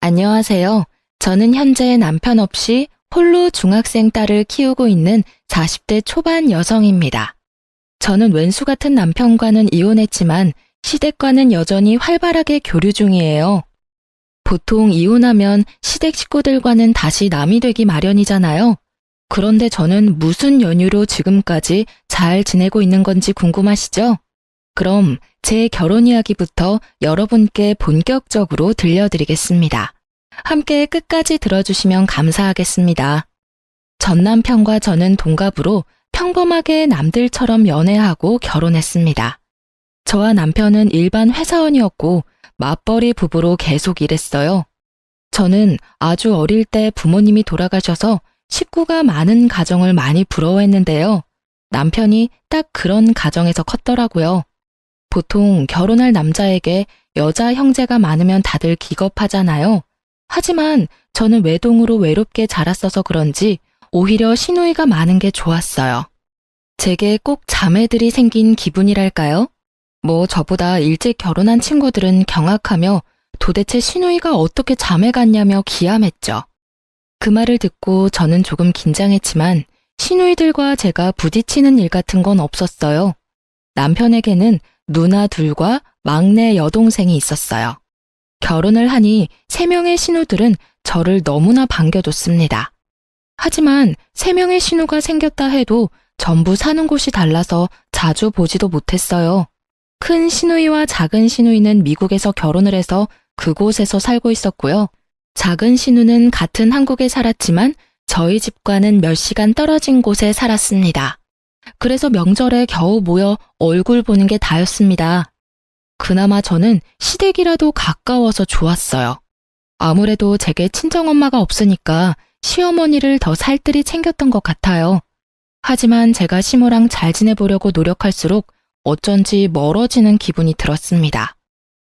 안녕하세요. 저는 현재 남편 없이 홀로 중학생 딸을 키우고 있는 40대 초반 여성입니다. 저는 왼수 같은 남편과는 이혼했지만 시댁과는 여전히 활발하게 교류 중이에요. 보통 이혼하면 시댁 식구들과는 다시 남이 되기 마련이잖아요. 그런데 저는 무슨 연유로 지금까지 잘 지내고 있는 건지 궁금하시죠? 그럼 제 결혼 이야기부터 여러분께 본격적으로 들려드리겠습니다. 함께 끝까지 들어주시면 감사하겠습니다. 전 남편과 저는 동갑으로 평범하게 남들처럼 연애하고 결혼했습니다. 저와 남편은 일반 회사원이었고 맞벌이 부부로 계속 일했어요. 저는 아주 어릴 때 부모님이 돌아가셔서 식구가 많은 가정을 많이 부러워했는데요. 남편이 딱 그런 가정에서 컸더라고요. 보통 결혼할 남자에게 여자 형제가 많으면 다들 기겁하잖아요. 하지만 저는 외동으로 외롭게 자랐어서 그런지 오히려 시누이가 많은 게 좋았어요. 제게 꼭 자매들이 생긴 기분이랄까요? 저보다 일찍 결혼한 친구들은 경악하며 도대체 시누이가 어떻게 자매 같냐며 기함했죠. 그 말을 듣고 저는 조금 긴장했지만 시누이들과 제가 부딪히는 일 같은 건 없었어요. 남편에게는 누나 둘과 막내 여동생이 있었어요. 결혼을 하니 3명의 신우들은 저를 너무나 반겨줬습니다. 하지만 3명의 신우가 생겼다 해도 전부 사는 곳이 달라서 자주 보지도 못했어요. 큰 시누이와 작은 시누이는 미국에서 결혼을 해서 그곳에서 살고 있었고요. 작은 시누는 같은 한국에 살았지만 저희 집과는 몇 시간 떨어진 곳에 살았습니다. 그래서 명절에 겨우 모여 얼굴 보는 게 다였습니다. 그나마 저는 시댁이라도 가까워서 좋았어요. 아무래도 제게 친정엄마가 없으니까 시어머니를 더 살뜰히 챙겼던 것 같아요. 하지만 제가 시모랑 잘 지내보려고 노력할수록 어쩐지 멀어지는 기분이 들었습니다.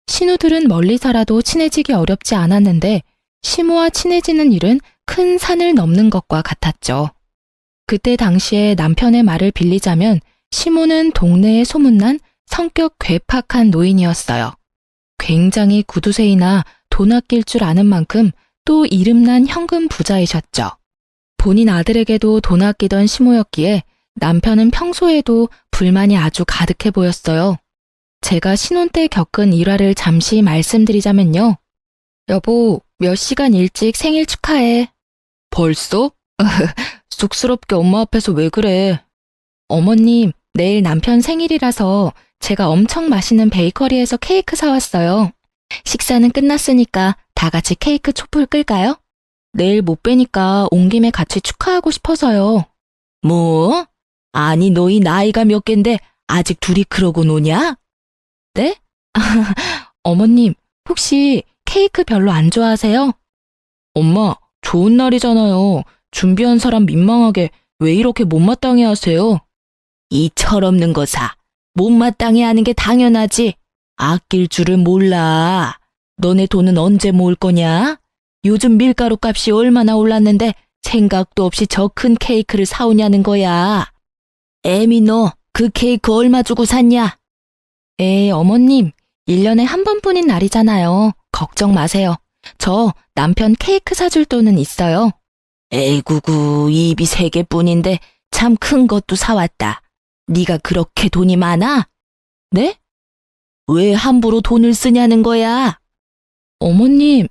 신우들은 멀리 살아도 친해지기 어렵지 않았는데 시모와 친해지는 일은 큰 산을 넘는 것과 같았죠. 그때 당시에 남편의 말을 빌리자면 시모는 동네에 소문난 성격 괴팍한 노인이었어요. 굉장히 구두쇠이나 돈 아낄 줄 아는 만큼 또 이름난 현금 부자이셨죠. 본인 아들에게도 돈 아끼던 시모였기에 남편은 평소에도 불만이 아주 가득해 보였어요. 제가 신혼 때 겪은 일화를 잠시 말씀드리자면요. 여보, 몇 시간 일찍 생일 축하해. 벌써? 쑥스럽게 엄마 앞에서 왜 그래? 어머님, 내일 남편 생일이라서 제가 엄청 맛있는 베이커리에서 케이크 사왔어요. 식사는 끝났으니까 다 같이 케이크 촛불 끌까요? 내일 못 뵈니까 온 김에 같이 축하하고 싶어서요. 뭐? 아니 너희 나이가 몇 갠데 아직 둘이 그러고 노냐? 네? 어머님, 혹시 케이크 별로 안 좋아하세요? 엄마, 좋은 날이잖아요. 준비한 사람 민망하게 왜 이렇게 못마땅해 하세요? 이 철없는 거사. 못마땅해 하는 게 당연하지. 아낄 줄을 몰라. 너네 돈은 언제 모을 거냐? 요즘 밀가루 값이 얼마나 올랐는데 생각도 없이 저 큰 케이크를 사오냐는 거야. 애미 너 그 케이크 얼마 주고 샀냐? 에이 어머님, 1년에 한 번뿐인 날이잖아요. 걱정 마세요. 저 남편 케이크 사줄 돈은 있어요. 에이구구, 입이 3개뿐인데 참 큰 것도 사왔다. 네가 그렇게 돈이 많아? 네? 왜 함부로 돈을 쓰냐는 거야? 어머님.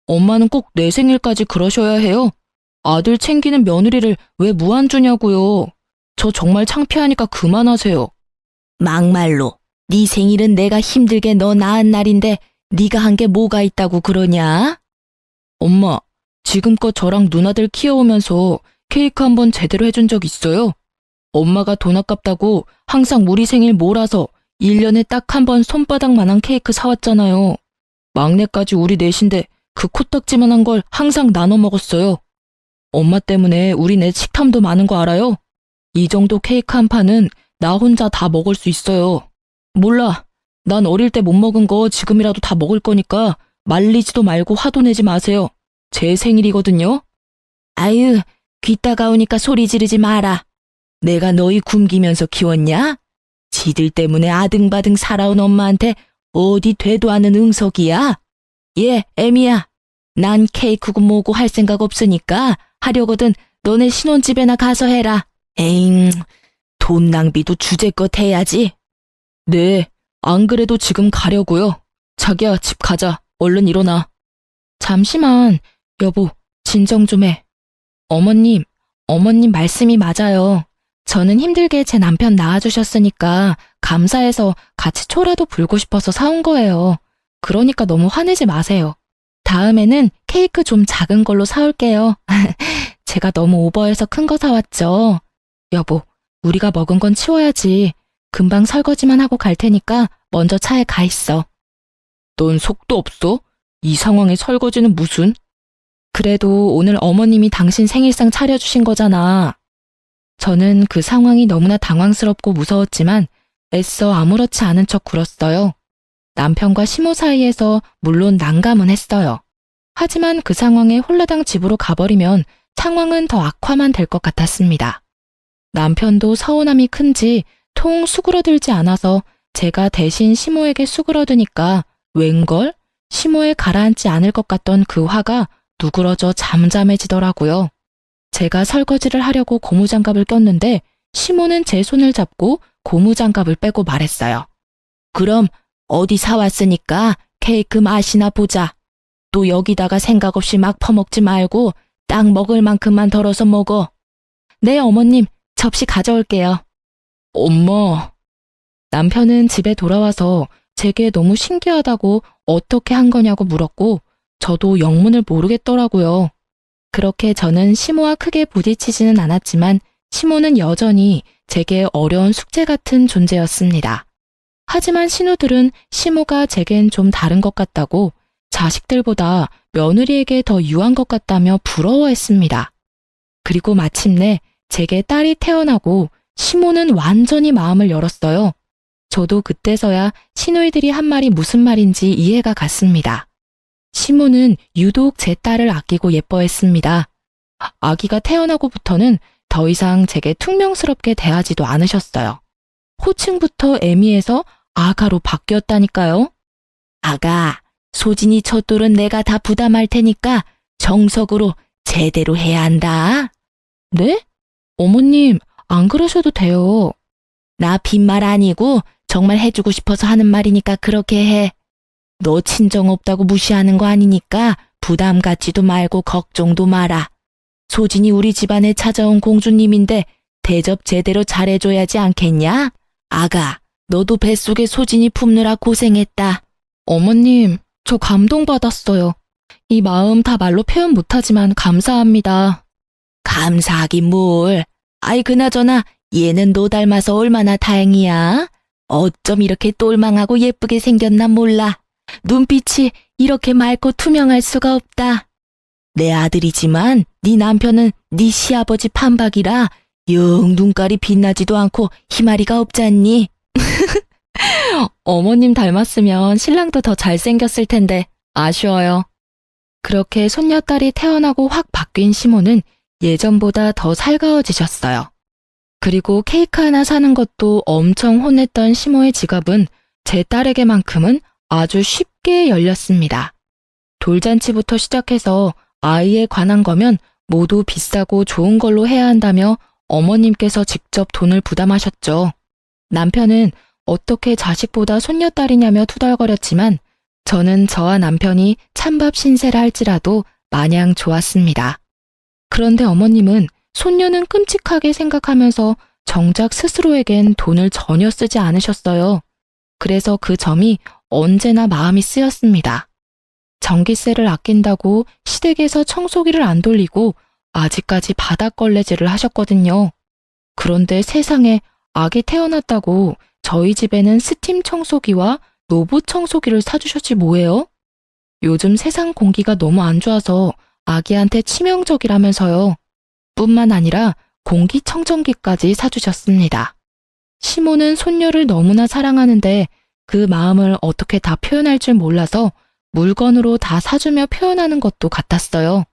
엄마는 꼭 내 생일까지 그러셔야 해요. 아들 챙기는 며느리를 왜 무안주냐고요. 저 정말 창피하니까 그만하세요. 막말로 네 생일은 내가 힘들게 너 낳은 날인데 네가 한 게 뭐가 있다고 그러냐? 엄마, 지금껏 저랑 누나들 키워오면서 케이크 한 번 제대로 해준 적 있어요? 엄마가 돈 아깝다고 항상 우리 생일 몰아서 1년에 딱 한 번 손바닥만한 케이크 사왔잖아요. 막내까지 우리 넷인데 그 코딱지만한 걸 항상 나눠 먹었어요. 엄마 때문에 우리 넷 식탐도 많은 거 알아요? 이 정도 케이크 한 판은 나 혼자 다 먹을 수 있어요. 몰라. 난 어릴 때 못 먹은 거 지금이라도 다 먹을 거니까 말리지도 말고 화도 내지 마세요. 제 생일이거든요. 아유, 귀 따가우니까 소리 지르지 마라. 내가 너희 굶기면서 키웠냐? 지들 때문에 아등바등 살아온 엄마한테 어디 되도 않은 응석이야? 예, 애미야. 난 케이크고 뭐고 할 생각 없으니까 하려거든 너네 신혼집에나 가서 해라. 에잉, 돈 낭비도 주제껏 해야지. 네, 안 그래도 지금 가려고요. 자기야, 집 가자. 얼른 일어나. 잠시만, 여보, 진정 좀 해. 어머님 말씀이 맞아요. 저는 힘들게 제 남편 낳아주셨으니까 감사해서 같이 초라도 불고 싶어서 사온 거예요. 그러니까 너무 화내지 마세요. 다음에는 케이크 좀 작은 걸로 사올게요. 제가 너무 오버해서 큰 거 사왔죠. 여보, 우리가 먹은 건 치워야지. 금방 설거지만 하고 갈 테니까 먼저 차에 가 있어. 넌 속도 없어? 이 상황에 설거지는 무슨? 그래도 오늘 어머님이 당신 생일상 차려주신 거잖아. 저는 그 상황이 너무나 당황스럽고 무서웠지만 애써 아무렇지 않은 척 굴었어요. 남편과 시모 사이에서 물론 난감은 했어요. 하지만 그 상황에 홀라당 집으로 가버리면 상황은 더 악화만 될 것 같았습니다. 남편도 서운함이 큰지 통 수그러들지 않아서 제가 대신 시모에게 수그러드니까 웬걸? 시모에 가라앉지 않을 것 같던 그 화가 누그러져 잠잠해지더라고요. 제가 설거지를 하려고 고무장갑을 꼈는데 시모는 제 손을 잡고 고무장갑을 빼고 말했어요. 그럼 어디 사왔으니까 케이크 맛이나 보자. 또 여기다가 생각 없이 막 퍼먹지 말고 딱 먹을 만큼만 덜어서 먹어. 네, 어머님, 접시 가져올게요. 엄마. 남편은 집에 돌아와서 제게 너무 신기하다고 어떻게 한 거냐고 물었고 저도 영문을 모르겠더라고요. 그렇게 저는 시모와 크게 부딪히지는 않았지만 시모는 여전히 제게 어려운 숙제 같은 존재였습니다. 하지만 신우들은 시모가 제겐 좀 다른 것 같다고 자식들보다 며느리에게 더 유한 것 같다며 부러워했습니다. 그리고 마침내 제게 딸이 태어나고 시모는 완전히 마음을 열었어요. 저도 그때서야 시누이들이 한 말이 무슨 말인지 이해가 갔습니다. 시모는 유독 제 딸을 아끼고 예뻐했습니다. 아기가 태어나고부터는 더 이상 제게 퉁명스럽게 대하지도 않으셨어요. 호칭부터 애미해서 아가로 바뀌었다니까요. 아가, 소진이 첫 돌은 내가 다 부담할 테니까 정석으로 제대로 해야 한다. 네? 어머님, 안 그러셔도 돼요. 나 빈말 아니고 정말 해주고 싶어서 하는 말이니까 그렇게 해. 너 친정 없다고 무시하는 거 아니니까 부담 갖지도 말고 걱정도 마라. 소진이 우리 집안에 찾아온 공주님인데 대접 제대로 잘해줘야지 않겠냐? 아가, 너도 뱃속에 소진이 품느라 고생했다. 어머님, 저 감동받았어요. 이 마음 다 말로 표현 못하지만 감사합니다. 감사하긴 뭘. 아이 그나저나 얘는 너 닮아서 얼마나 다행이야. 어쩜 이렇게 똘망하고 예쁘게 생겼나 몰라. 눈빛이 이렇게 맑고 투명할 수가 없다. 내 아들이지만 네 남편은 네 시아버지 판박이라 영 눈깔이 빛나지도 않고 희마리가 없잖니. 어머님 닮았으면 신랑도 더 잘생겼을 텐데 아쉬워요. 그렇게 손녀딸이 태어나고 확 바뀐 시모는 예전보다 더 살가워지셨어요. 그리고 케이크 하나 사는 것도 엄청 혼냈던 시모의 지갑은 제 딸에게만큼은 아주 쉽게 열렸습니다. 돌잔치부터 시작해서 아이에 관한 거면 모두 비싸고 좋은 걸로 해야 한다며 어머님께서 직접 돈을 부담하셨죠. 남편은 어떻게 자식보다 손녀딸이냐며 투덜거렸지만 저는 저와 남편이 찬밥 신세라 할지라도 마냥 좋았습니다. 그런데 어머님은 손녀는 끔찍하게 생각하면서 정작 스스로에겐 돈을 전혀 쓰지 않으셨어요. 그래서 그 점이 언제나 마음이 쓰였습니다. 전기세를 아낀다고 시댁에서 청소기를 안 돌리고 아직까지 바닥걸레질을 하셨거든요. 그런데 세상에 아기 태어났다고 저희 집에는 스팀 청소기와 로봇 청소기를 사주셨지 뭐예요? 요즘 세상 공기가 너무 안 좋아서 아기한테 치명적이라면서요. 뿐만 아니라 공기청정기까지 사주셨습니다. 시모는 손녀를 너무나 사랑하는데 그 마음을 어떻게 다 표현할 줄 몰라서 물건으로 다 사주며 표현하는 것도 같았어요.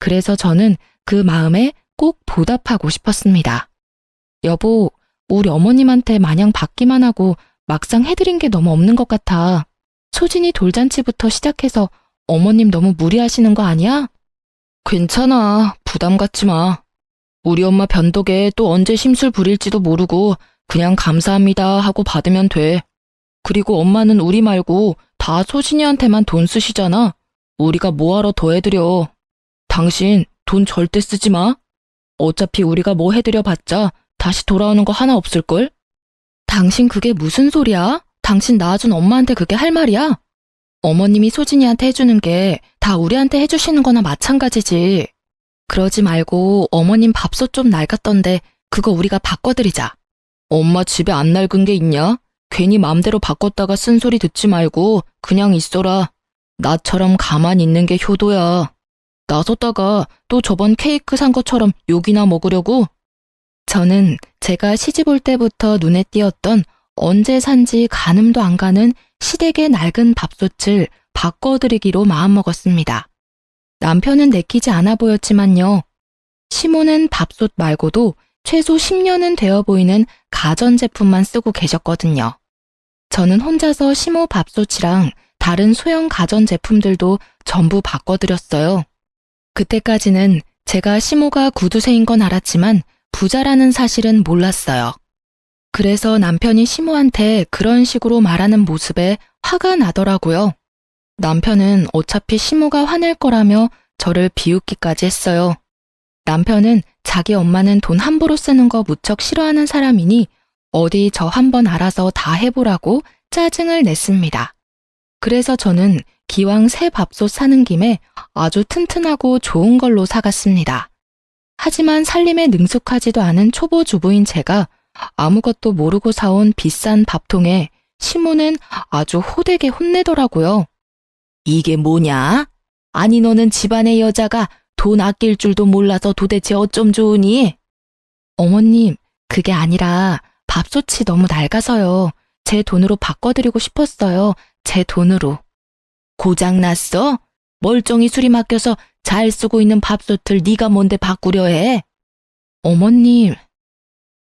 그래서 저는 그 마음에 꼭 보답하고 싶었습니다. 여보, 우리 어머님한테 마냥 받기만 하고 막상 해드린 게 너무 없는 것 같아. 소진이 돌잔치부터 시작해서 어머님 너무 무리하시는 거 아니야? 괜찮아. 부담 갖지 마. 우리 엄마 변덕에 또 언제 심술 부릴지도 모르고 그냥 감사합니다 하고 받으면 돼. 그리고 엄마는 우리 말고 다 소진이한테만 돈 쓰시잖아. 우리가 뭐하러 더 해드려. 당신 돈 절대 쓰지 마. 어차피 우리가 뭐 해드려 봤자 다시 돌아오는 거 하나 없을걸? 당신 그게 무슨 소리야? 당신 낳아준 엄마한테 그게 할 말이야? 어머님이 소진이한테 해주는 게 다 우리한테 해주시는 거나 마찬가지지. 그러지 말고 어머님 밥솥 좀 낡았던데 그거 우리가 바꿔드리자. 엄마 집에 안 낡은 게 있냐? 괜히 맘대로 바꿨다가 쓴소리 듣지 말고 그냥 있어라. 나처럼 가만히 있는 게 효도야. 나섰다가 또 저번 케이크 산 것처럼 욕이나 먹으려고? 저는 제가 시집 올 때부터 눈에 띄었던 언제 산지 가늠도 안 가는 시댁의 낡은 밥솥을 바꿔드리기로 마음먹었습니다. 남편은 내키지 않아 보였지만요. 시모는 밥솥 말고도 최소 10년은 되어 보이는 가전제품만 쓰고 계셨거든요. 저는 혼자서 시모 밥솥이랑 다른 소형 가전제품들도 전부 바꿔드렸어요. 그때까지는 제가 시모가 구두쇠인 건 알았지만 부자라는 사실은 몰랐어요. 그래서 남편이 시모한테 그런 식으로 말하는 모습에 화가 나더라고요. 남편은 어차피 시모가 화낼 거라며 저를 비웃기까지 했어요. 남편은 자기 엄마는 돈 함부로 쓰는 거 무척 싫어하는 사람이니 어디 저 한번 알아서 다 해보라고 짜증을 냈습니다. 그래서 저는 기왕 새 밥솥 사는 김에 아주 튼튼하고 좋은 걸로 사갔습니다. 하지만 살림에 능숙하지도 않은 초보 주부인 제가 아무것도 모르고 사온 비싼 밥통에 시모는 아주 호되게 혼내더라고요. 이게 뭐냐? 아니 너는 집안의 여자가 돈 아낄 줄도 몰라서 도대체 어쩜 좋으니? 어머님, 그게 아니라 밥솥이 너무 낡아서요. 제 돈으로 바꿔드리고 싶었어요. 제 돈으로. 고장났어? 멀쩡히 수리 맡겨서 잘 쓰고 있는 밥솥을 네가 뭔데 바꾸려 해? 어머님,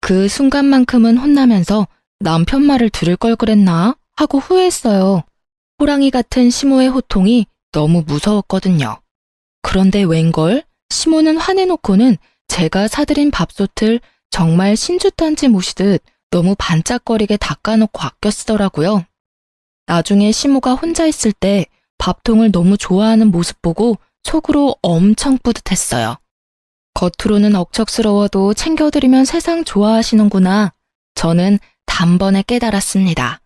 그 순간만큼은 혼나면서 남편 말을 들을 걸 그랬나 하고 후회했어요. 호랑이 같은 시모의 호통이 너무 무서웠거든요. 그런데 웬걸? 시모는 화내놓고는 제가 사드린 밥솥을 정말 신주단지 모시듯 너무 반짝거리게 닦아놓고 아껴 쓰더라고요. 나중에 시모가 혼자 있을 때 밥통을 너무 좋아하는 모습 보고 속으로 엄청 뿌듯했어요. 겉으로는 억척스러워도 챙겨드리면 세상 좋아하시는구나. 저는 단번에 깨달았습니다.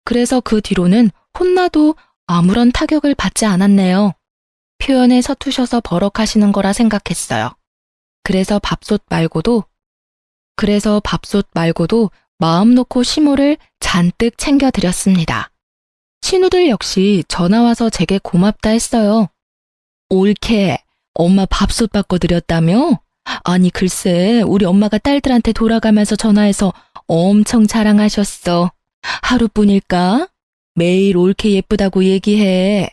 그래서 그 뒤로는 혼나도 아무런 타격을 받지 않았네요. 표현에 서투셔서 버럭하시는 거라 생각했어요. 그래서 밥솥 말고도 마음 놓고 시모를 잔뜩 챙겨드렸습니다. 신우들 역시 전화와서 제게 고맙다 했어요. 옳게 엄마 밥솥 바꿔드렸다며? 아니 글쎄 우리 엄마가 딸들한테 돌아가면서 전화해서 엄청 자랑하셨어. 하루뿐일까? 매일 옳게 예쁘다고 얘기해.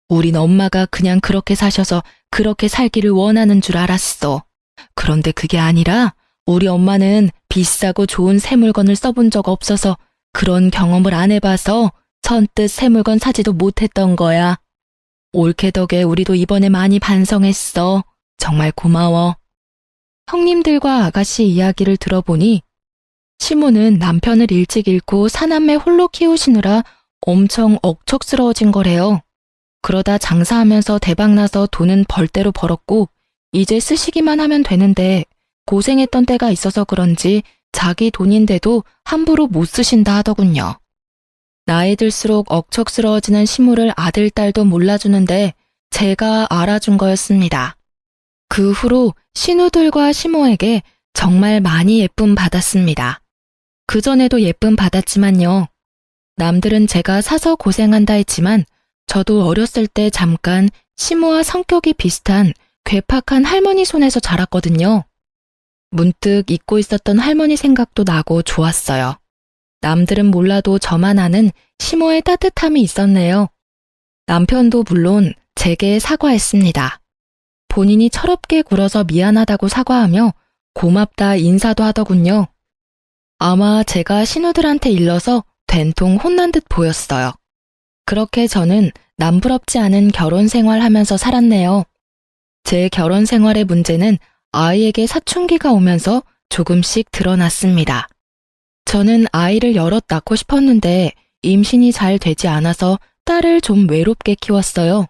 우린 엄마가 그냥 그렇게 사셔서 그렇게 살기를 원하는 줄 알았어. 그런데 그게 아니라 우리 엄마는 비싸고 좋은 새 물건을 써본 적 없어서 그런 경험을 안 해봐서 선뜻 새 물건 사지도 못했던 거야. 올케 덕에 우리도 이번에 많이 반성했어. 정말 고마워. 형님들과 아가씨 이야기를 들어보니 시모는 남편을 일찍 잃고 사남매 홀로 키우시느라 엄청 억척스러워진 거래요. 그러다 장사하면서 대박나서 돈은 벌대로 벌었고 이제 쓰시기만 하면 되는데 고생했던 때가 있어서 그런지 자기 돈인데도 함부로 못 쓰신다 하더군요. 나이 들수록 억척스러워지는 시모를 아들, 딸도 몰라주는데 제가 알아준 거였습니다. 그 후로 신우들과 시모에게 정말 많이 예쁨 받았습니다. 그전에도 예쁨 받았지만요. 남들은 제가 사서 고생한다 했지만 저도 어렸을 때 잠깐 시모와 성격이 비슷한 괴팍한 할머니 손에서 자랐거든요. 문득 잊고 있었던 할머니 생각도 나고 좋았어요. 남들은 몰라도 저만 아는 시모의 따뜻함이 있었네요. 남편도 물론 제게 사과했습니다. 본인이 철없게 굴어서 미안하다고 사과하며 고맙다 인사도 하더군요. 아마 제가 신우들한테 일러서 된통 혼난 듯 보였어요. 그렇게 저는 남부럽지 않은 결혼 생활하면서 살았네요. 제 결혼 생활의 문제는 아이에게 사춘기가 오면서 조금씩 드러났습니다. 저는 아이를 여럿 낳고 싶었는데 임신이 잘 되지 않아서 딸을 좀 외롭게 키웠어요.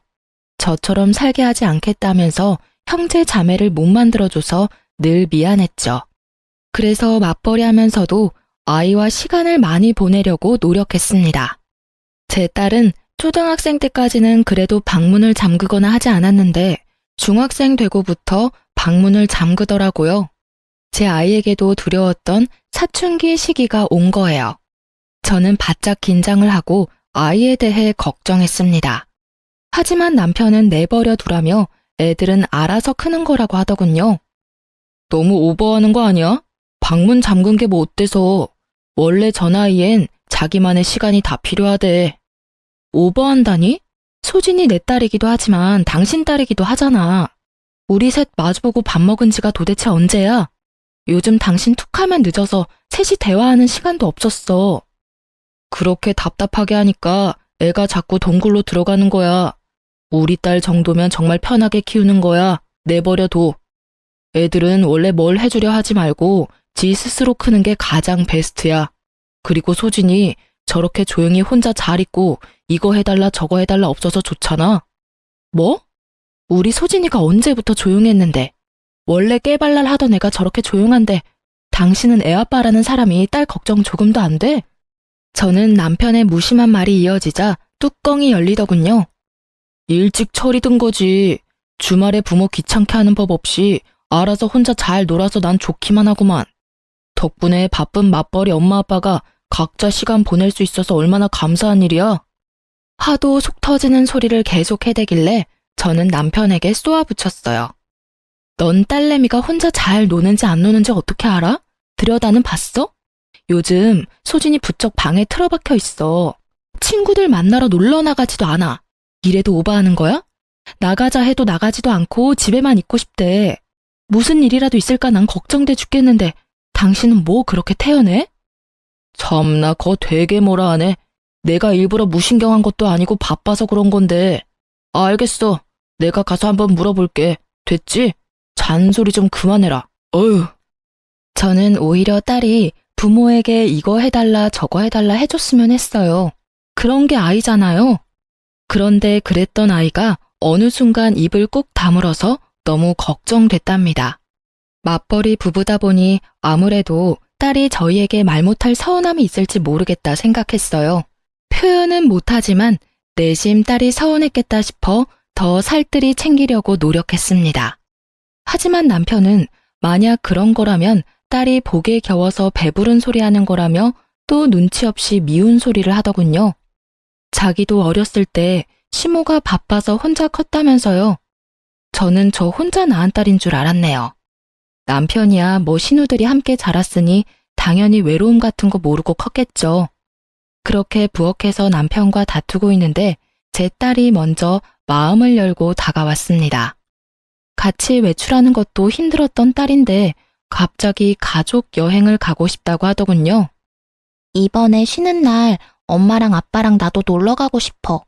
저처럼 살게 하지 않겠다면서 형제 자매를 못 만들어줘서 늘 미안했죠. 그래서 맞벌이 하면서도 아이와 시간을 많이 보내려고 노력했습니다. 제 딸은 초등학생 때까지는 그래도 방문을 잠그거나 하지 않았는데 중학생 되고부터 방문을 잠그더라고요. 제 아이에게도 두려웠던 사춘기 시기가 온 거예요. 저는 바짝 긴장을 하고 아이에 대해 걱정했습니다. 하지만 남편은 내버려 두라며 애들은 알아서 크는 거라고 하더군요. 너무 오버하는 거 아니야? 방문 잠근 게 뭐 어때서? 원래 저 나이엔 자기만의 시간이 다 필요하대. 오버한다니? 소진이 내 딸이기도 하지만 당신 딸이기도 하잖아. 우리 셋 마주보고 밥 먹은 지가 도대체 언제야? 요즘 당신 툭하면 늦어서 셋이 대화하는 시간도 없었어. 그렇게 답답하게 하니까 애가 자꾸 동굴로 들어가는 거야. 우리 딸 정도면 정말 편하게 키우는 거야. 내버려둬. 애들은 원래 뭘 해주려 하지 말고 지 스스로 크는 게 가장 베스트야. 그리고 소진이 저렇게 조용히 혼자 잘 있고 이거 해달라 저거 해달라 없어서 좋잖아. 뭐? 우리 소진이가 언제부터 조용했는데. 원래 깨발랄 하던 애가 저렇게 조용한데 당신은 애아빠라는 사람이 딸 걱정 조금도 안 돼? 저는 남편의 무심한 말이 이어지자 뚜껑이 열리더군요. 일찍 철이 든 거지. 주말에 부모 귀찮게 하는 법 없이 알아서 혼자 잘 놀아서 난 좋기만 하구만. 덕분에 바쁜 맞벌이 엄마 아빠가 각자 시간 보낼 수 있어서 얼마나 감사한 일이야. 하도 속 터지는 소리를 계속 해대길래 저는 남편에게 쏘아붙였어요. 넌 딸내미가 혼자 잘 노는지 안 노는지 어떻게 알아? 들여다는 봤어? 요즘 소진이 부쩍 방에 틀어박혀 있어. 친구들 만나러 놀러 나가지도 않아. 이래도 오버하는 거야? 나가자 해도 나가지도 않고 집에만 있고 싶대. 무슨 일이라도 있을까 난 걱정돼 죽겠는데 당신은 뭐 그렇게 태연해? 참나 거 되게 뭐라 하네. 내가 일부러 무신경한 것도 아니고 바빠서 그런 건데. 알겠어. 내가 가서 한번 물어볼게. 됐지? 잔소리 좀 그만해라. 어휴. 저는 오히려 딸이 부모에게 이거 해달라 저거 해달라 해줬으면 했어요. 그런 게 아이잖아요. 그런데 그랬던 아이가 어느 순간 입을 꾹 다물어서 너무 걱정됐답니다. 맞벌이 부부다 보니 아무래도 딸이 저희에게 말 못할 서운함이 있을지 모르겠다 생각했어요. 표현은 못하지만 내심 딸이 서운했겠다 싶어 더 살뜰히 챙기려고 노력했습니다. 하지만 남편은 만약 그런 거라면 딸이 복에 겨워서 배부른 소리 하는 거라며 또 눈치 없이 미운 소리를 하더군요. 자기도 어렸을 때 시모가 바빠서 혼자 컸다면서요. 저는 저 혼자 낳은 딸인 줄 알았네요. 남편이야 뭐 신우들이 함께 자랐으니 당연히 외로움 같은 거 모르고 컸겠죠. 그렇게 부엌에서 남편과 다투고 있는데 제 딸이 먼저 마음을 열고 다가왔습니다. 같이 외출하는 것도 힘들었던 딸인데 갑자기 가족 여행을 가고 싶다고 하더군요. 이번에 쉬는 날 엄마랑 아빠랑 나도 놀러 가고 싶어.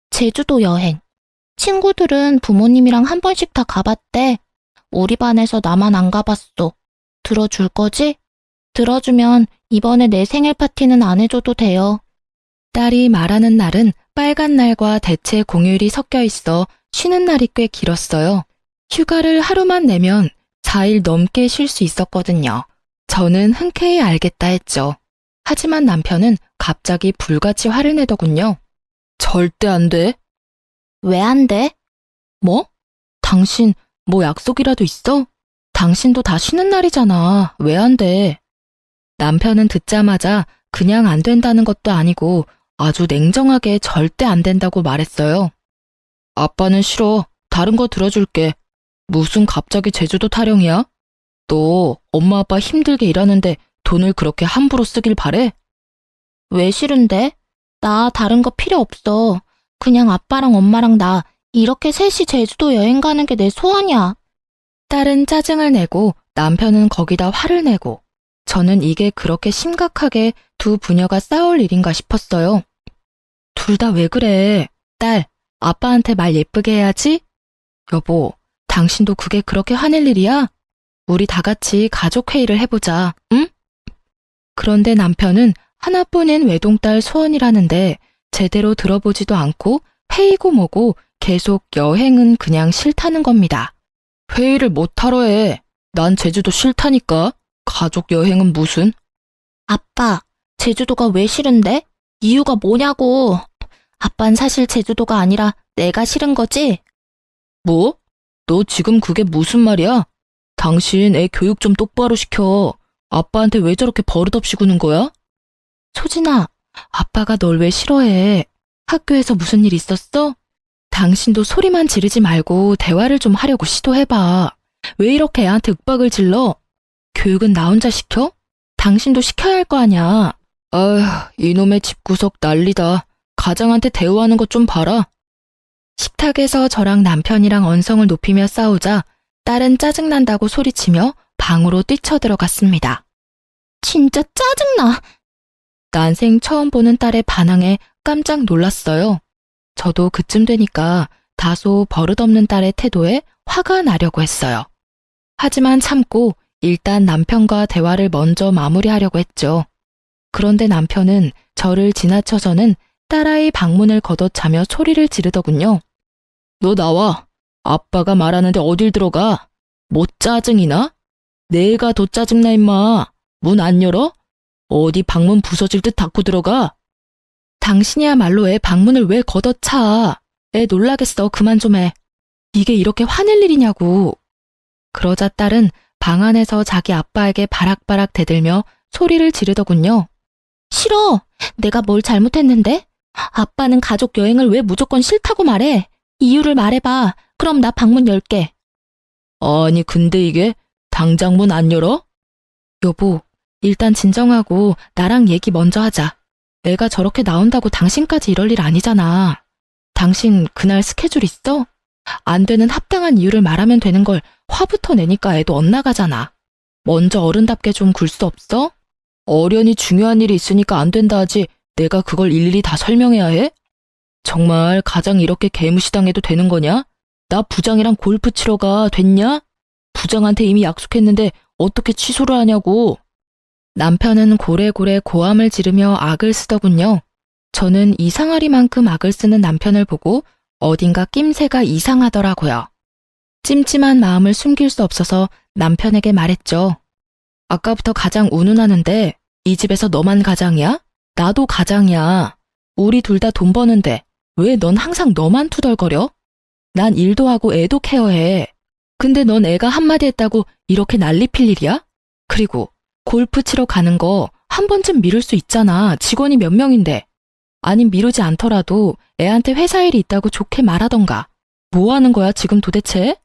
제주도 여행. 친구들은 부모님이랑 한 번씩 다 가봤대. 우리 반에서 나만 안 가봤어. 들어줄 거지? 들어주면 이번에 내 생일 파티는 안 해줘도 돼요. 딸이 말하는 날은 빨간 날과 대체 공휴일이 섞여 있어 쉬는 날이 꽤 길었어요. 휴가를 하루만 내면 4일 넘게 쉴 수 있었거든요. 저는 흔쾌히 알겠다 했죠. 하지만 남편은 갑자기 불같이 화를 내더군요. 절대 안 돼. 왜 안 돼? 뭐? 당신 뭐 약속이라도 있어? 당신도 다 쉬는 날이잖아. 왜 안 돼? 남편은 듣자마자 그냥 안 된다는 것도 아니고 아주 냉정하게 절대 안 된다고 말했어요. 아빠는 싫어. 다른 거 들어줄게. 무슨 갑자기 제주도 타령이야? 너 엄마 아빠 힘들게 일하는데 돈을 그렇게 함부로 쓰길 바래? 왜 싫은데? 나 다른 거 필요 없어. 그냥 아빠랑 엄마랑 나 이렇게 셋이 제주도 여행 가는 게 내 소원이야. 딸은 짜증을 내고 남편은 거기다 화를 내고 저는 이게 그렇게 심각하게 두 부녀가 싸울 일인가 싶었어요. 둘 다 왜 그래? 딸, 아빠한테 말 예쁘게 해야지. 여보, 당신도 그게 그렇게 화낼 일이야? 우리 다 같이 가족회의를 해보자, 응? 그런데 남편은 하나뿐인 외동딸 소원이라는데 제대로 들어보지도 않고 회의고 뭐고 계속 여행은 그냥 싫다는 겁니다. 회의를 못하러 해. 난 제주도 싫다니까. 가족 여행은 무슨? 아빠, 제주도가 왜 싫은데? 이유가 뭐냐고. 아빤 사실 제주도가 아니라 내가 싫은 거지? 뭐? 너 지금 그게 무슨 말이야? 당신 애 교육 좀 똑바로 시켜. 아빠한테 왜 저렇게 버릇없이 구는 거야? 소진아, 아빠가 널 왜 싫어해? 학교에서 무슨 일 있었어? 당신도 소리만 지르지 말고 대화를 좀 하려고 시도해봐. 왜 이렇게 애한테 윽박을 질러? 교육은 나 혼자 시켜? 당신도 시켜야 할 거 아냐. 아휴, 이놈의 집구석 난리다. 가장한테 대우하는 것 좀 봐라. 식탁에서 저랑 남편이랑 언성을 높이며 싸우자 딸은 짜증난다고 소리치며 방으로 뛰쳐들어갔습니다. 진짜 짜증나. 난생 처음 보는 딸의 반항에 깜짝 놀랐어요. 저도 그쯤 되니까 다소 버릇없는 딸의 태도에 화가 나려고 했어요. 하지만 참고 일단 남편과 대화를 먼저 마무리하려고 했죠. 그런데 남편은 저를 지나쳐서는 딸아이 방문을 걷어차며 소리를 지르더군요. 너 나와. 아빠가 말하는데 어딜 들어가? 뭐 짜증이나? 내가 더 짜증나 임마. 문 안 열어? 어디 방문 부서질 듯 닫고 들어가? 당신이야말로 애 방문을 왜 걷어차? 애 놀라겠어. 그만 좀 해. 이게 이렇게 화낼 일이냐고. 그러자 딸은 방 안에서 자기 아빠에게 바락바락 대들며 소리를 지르더군요. 싫어. 내가 뭘 잘못했는데? 아빠는 가족 여행을 왜 무조건 싫다고 말해? 이유를 말해봐. 그럼 나 방문 열게. 아니 근데 이게 당장 문 안 열어? 여보, 일단 진정하고 나랑 얘기 먼저 하자. 애가 저렇게 나온다고 당신까지 이럴 일 아니잖아. 당신 그날 스케줄 있어? 안 되는 합당한 이유를 말하면 되는 걸 화부터 내니까 애도 엇나가잖아. 먼저 어른답게 좀 굴 수 없어? 어련히 중요한 일이 있으니까 안 된다 하지 내가 그걸 일일이 다 설명해야 해? 정말 가장 이렇게 개무시당해도 되는 거냐? 나 부장이랑 골프 치러 가 됐냐? 부장한테 이미 약속했는데 어떻게 취소를 하냐고. 남편은 고래고래 고함을 지르며 악을 쓰더군요. 저는 이상하리만큼 악을 쓰는 남편을 보고 어딘가 낌새가 이상하더라고요. 찜찜한 마음을 숨길 수 없어서 남편에게 말했죠. 아까부터 가장 운운하는데 이 집에서 너만 가장이야? 나도 가장이야. 우리 둘 다 돈 버는데 왜 넌 항상 너만 투덜거려? 난 일도 하고 애도 케어해. 근데 넌 애가 한마디 했다고 이렇게 난리 필 일이야? 그리고 골프 치러 가는 거 한 번쯤 미룰 수 있잖아. 직원이 몇 명인데. 아님 미루지 않더라도 애한테 회사 일이 있다고 좋게 말하던가. 뭐 하는 거야 지금 도대체?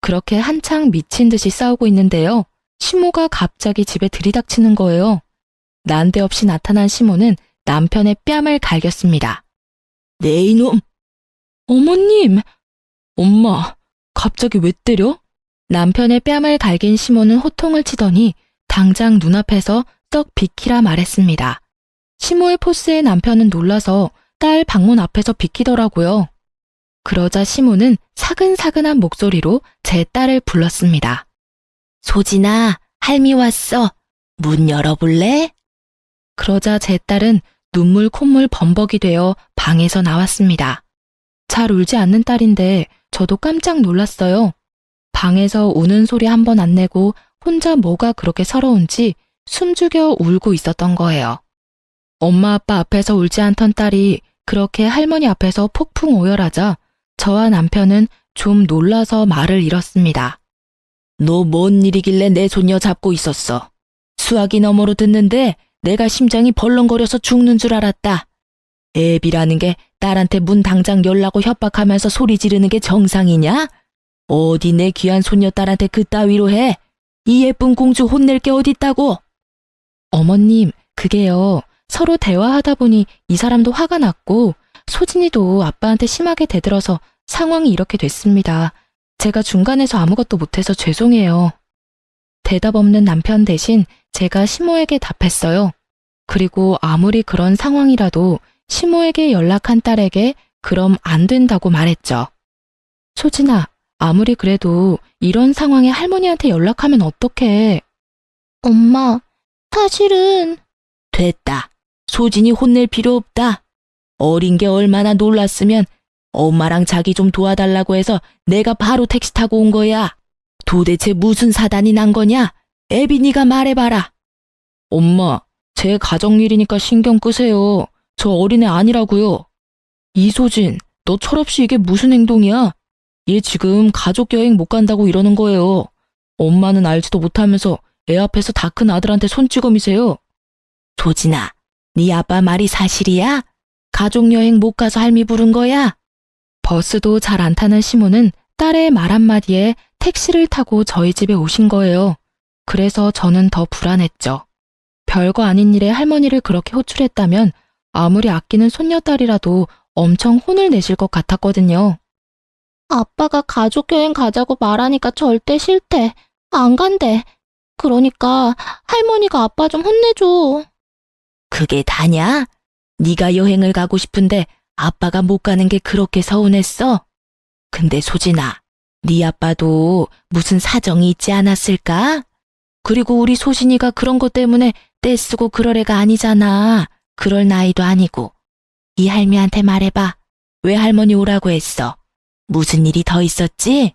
그렇게 한창 미친 듯이 싸우고 있는데요. 시모가 갑자기 집에 들이닥치는 거예요. 난데없이 나타난 시모는 남편의 뺨을 갈겼습니다. 네 이놈! 어머님! 엄마, 갑자기 왜 때려? 남편의 뺨을 갈긴 시모는 호통을 치더니 당장 눈앞에서 썩 비키라 말했습니다. 시모의 포스에 남편은 놀라서 딸 방문 앞에서 비키더라고요. 그러자 시모는 사근사근한 목소리로 제 딸을 불렀습니다. 소진아, 할미 왔어. 문 열어볼래? 그러자 제 딸은 눈물 콧물 범벅이 되어 방에서 나왔습니다. 잘 울지 않는 딸인데 저도 깜짝 놀랐어요. 방에서 우는 소리 한 번 안 내고 혼자 뭐가 그렇게 서러운지 숨죽여 울고 있었던 거예요. 엄마 아빠 앞에서 울지 않던 딸이 그렇게 할머니 앞에서 폭풍 오열하자 저와 남편은 좀 놀라서 말을 잃었습니다. 너 뭔 일이길래 내 손녀 잡고 있었어? 수화기 너머로 듣는데 내가 심장이 벌렁거려서 죽는 줄 알았다. 애비라는 게 딸한테 문 당장 열라고 협박하면서 소리 지르는 게 정상이냐? 어디 내 귀한 손녀딸한테 그따위로 해? 이 예쁜 공주 혼낼 게 어딨다고? 어머님, 그게요. 서로 대화하다 보니 이 사람도 화가 났고 소진이도 아빠한테 심하게 대들어서 상황이 이렇게 됐습니다. 제가 중간에서 아무것도 못해서 죄송해요. 대답 없는 남편 대신 제가 시모에게 답했어요. 그리고 아무리 그런 상황이라도 시모에게 연락한 딸에게 그럼 안 된다고 말했죠. 소진아, 아무리 그래도 이런 상황에 할머니한테 연락하면 어떡해. 엄마, 사실은 됐다. 소진이 혼낼 필요 없다. 어린 게 얼마나 놀랐으면 엄마랑 자기 좀 도와달라고 해서 내가 바로 택시 타고 온 거야. 도대체 무슨 사단이 난 거냐? 애비 네가 말해봐라. 엄마, 제 가정일이니까 신경 끄세요. 저 어린애 아니라고요. 이소진, 너 철없이 이게 무슨 행동이야? 얘 지금 가족 여행 못 간다고 이러는 거예요. 엄마는 알지도 못하면서 애 앞에서 다 큰 아들한테 손찌검이세요. 소진아, 네 아빠 말이 사실이야? 가족 여행 못 가서 할미 부른 거야? 버스도 잘 안 타는 시모는 딸의 말 한마디에 택시를 타고 저희 집에 오신 거예요. 그래서 저는 더 불안했죠. 별거 아닌 일에 할머니를 그렇게 호출했다면 아무리 아끼는 손녀딸이라도 엄청 혼을 내실 것 같았거든요. 아빠가 가족여행 가자고 말하니까 절대 싫대. 안 간대. 그러니까 할머니가 아빠 좀 혼내줘. 그게 다냐? 네가 여행을 가고 싶은데 아빠가 못 가는 게 그렇게 서운했어? 근데 소진아, 네 아빠도 무슨 사정이 있지 않았을까? 그리고 우리 소진이가 그런 것 때문에 떼쓰고 그럴 애가 아니잖아. 그럴 나이도 아니고. 이 할미한테 말해봐. 왜 할머니 오라고 했어? 무슨 일이 더 있었지?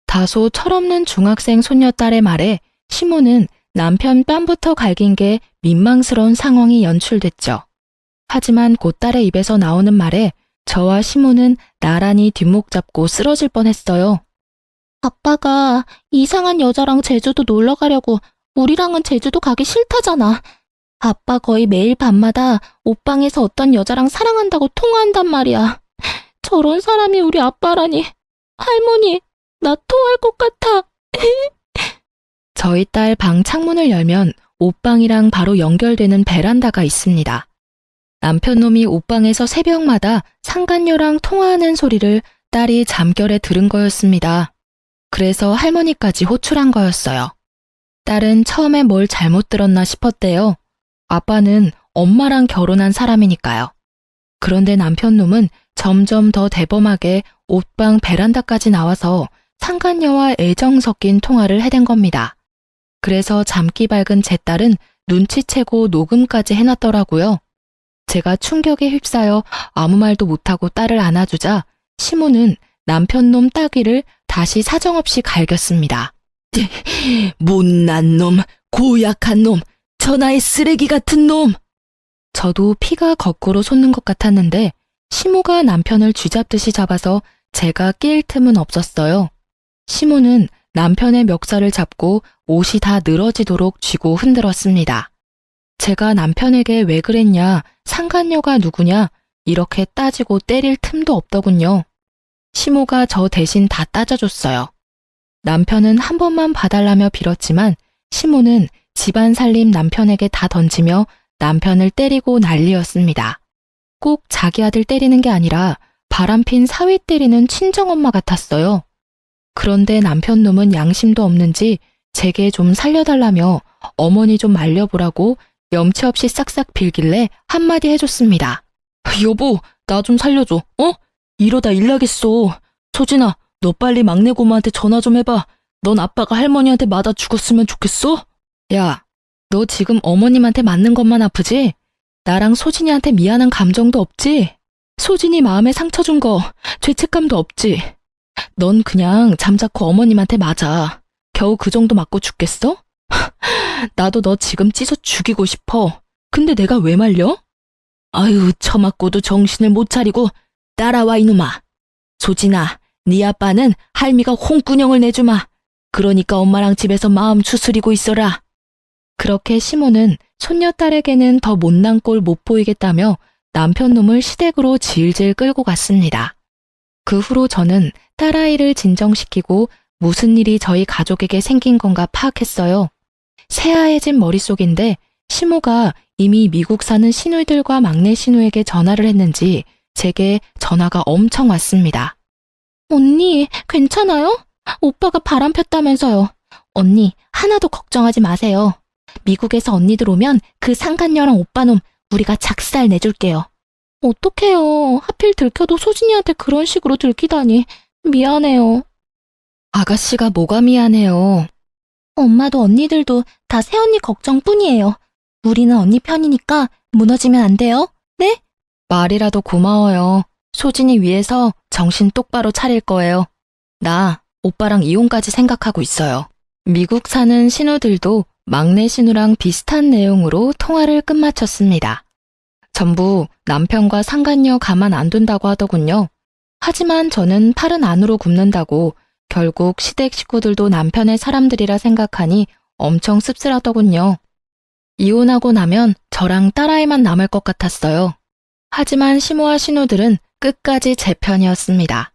다소 철없는 중학생 손녀딸의 말에 시모는 남편 뺨부터 갈긴 게 민망스러운 상황이 연출됐죠. 하지만 곧 딸의 입에서 나오는 말에 저와 시모는 나란히 뒷목 잡고 쓰러질 뻔했어요. 아빠가 이상한 여자랑 제주도 놀러 가려고 우리랑은 제주도 가기 싫다잖아. 아빠 거의 매일 밤마다 옷방에서 어떤 여자랑 사랑한다고 통화한단 말이야. 저런 사람이 우리 아빠라니. 할머니, 나 토할 것 같아. 저희 딸 방 창문을 열면 옷방이랑 바로 연결되는 베란다가 있습니다. 남편 놈이 옷방에서 새벽마다 상간녀랑 통화하는 소리를 딸이 잠결에 들은 거였습니다. 그래서 할머니까지 호출한 거였어요. 딸은 처음에 뭘 잘못 들었나 싶었대요. 아빠는 엄마랑 결혼한 사람이니까요. 그런데 남편 놈은 점점 더 대범하게 옷방 베란다까지 나와서 상간녀와 애정 섞인 통화를 해댄 겁니다. 그래서 잠기 밝은 제 딸은 눈치채고 녹음까지 해놨더라고요. 제가 충격에 휩싸여 아무 말도 못하고 딸을 안아주자 시모는 남편 놈 따귀를 다시 사정없이 갈겼습니다. 못난 놈, 고약한 놈, 천하의 쓰레기 같은 놈! 저도 피가 거꾸로 솟는 것 같았는데 시모가 남편을 쥐잡듯이 잡아서 제가 낄 틈은 없었어요. 시모는 남편의 멱살을 잡고 옷이 다 늘어지도록 쥐고 흔들었습니다. 제가 남편에게 왜 그랬냐, 상간녀가 누구냐 이렇게 따지고 때릴 틈도 없더군요. 시모가 저 대신 다 따져줬어요. 남편은 한 번만 봐달라며 빌었지만 시모는 집안 살림 남편에게 다 던지며 남편을 때리고 난리였습니다. 꼭 자기 아들 때리는 게 아니라 바람핀 사위 때리는 친정엄마 같았어요. 그런데 남편 놈은 양심도 없는지 제게 좀 살려달라며 어머니 좀 말려보라고 염치 없이 싹싹 빌길래 한마디 해줬습니다. 여보, 나 좀 살려줘, 어? 이러다 일 나겠어. 소진아, 너 빨리 막내 고모한테 전화 좀 해봐. 넌 아빠가 할머니한테 맞아 죽었으면 좋겠어? 야, 너 지금 어머님한테 맞는 것만 아프지? 나랑 소진이한테 미안한 감정도 없지? 소진이 마음에 상처 준 거 죄책감도 없지? 넌 그냥 잠자코 어머님한테 맞아. 겨우 그 정도 맞고 죽겠어? 나도 너 지금 찢어 죽이고 싶어. 근데 내가 왜 말려? 아유, 처맞고도 정신을 못 차리고 따라와 이놈아. 소진아, 네 아빠는 할미가 홍군형을 내주마. 그러니까 엄마랑 집에서 마음 추스리고 있어라. 그렇게 시모는 손녀딸에게는 더 못난 꼴 못 보이겠다며 남편 놈을 시댁으로 질질 끌고 갔습니다. 그 후로 저는 딸아이를 진정시키고 무슨 일이 저희 가족에게 생긴 건가 파악했어요. 새하얘진 머릿속인데 시모가 이미 미국 사는 시누이들과 막내 시누에게 전화를 했는지 제게 전화가 엄청 왔습니다. 언니, 괜찮아요? 오빠가 바람 폈다면서요. 언니, 하나도 걱정하지 마세요. 미국에서 언니들 오면 그 상간녀랑 오빠놈 우리가 작살 내줄게요. 어떡해요. 하필 들켜도 소진이한테 그런 식으로 들키다니. 미안해요. 아가씨가 뭐가 미안해요. 엄마도 언니들도 다 새언니 걱정뿐이에요. 우리는 언니 편이니까 무너지면 안 돼요. 네? 말이라도 고마워요. 소진이 위해서 정신 똑바로 차릴 거예요. 나 오빠랑 이혼까지 생각하고 있어요. 미국 사는 신우들도 막내 신우랑 비슷한 내용으로 통화를 끝마쳤습니다. 전부 남편과 상간녀 가만 안 둔다고 하더군요. 하지만 저는 팔은 안으로 굽는다고 결국 시댁 식구들도 남편의 사람들이라 생각하니 엄청 씁쓸하더군요. 이혼하고 나면 저랑 딸아이만 남을 것 같았어요. 하지만 시모와 신우들은 끝까지 제 편이었습니다.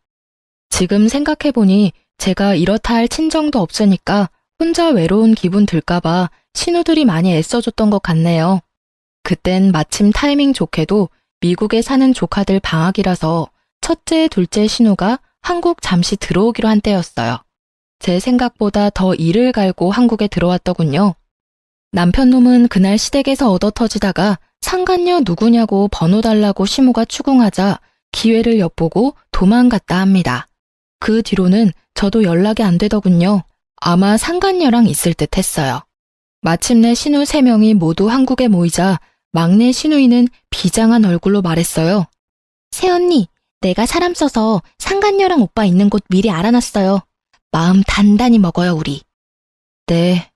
지금 생각해보니 제가 이렇다 할 친정도 없으니까 혼자 외로운 기분 들까봐 신우들이 많이 애써줬던 것 같네요. 그땐 마침 타이밍 좋게도 미국에 사는 조카들 방학이라서 첫째, 둘째 신우가 한국 잠시 들어오기로 한 때였어요. 제 생각보다 더 이를 갈고 한국에 들어왔더군요. 남편 놈은 그날 시댁에서 얻어터지다가 상간녀 누구냐고 번호 달라고 시모가 추궁하자 기회를 엿보고 도망갔다 합니다. 그 뒤로는 저도 연락이 안 되더군요. 아마 상간녀랑 있을 듯 했어요. 마침내 신우 3명이 모두 한국에 모이자 막내 신우이는 비장한 얼굴로 말했어요. 새언니, 내가 사람 써서 상간녀랑 오빠 있는 곳 미리 알아놨어요. 마음 단단히 먹어요, 우리. 네.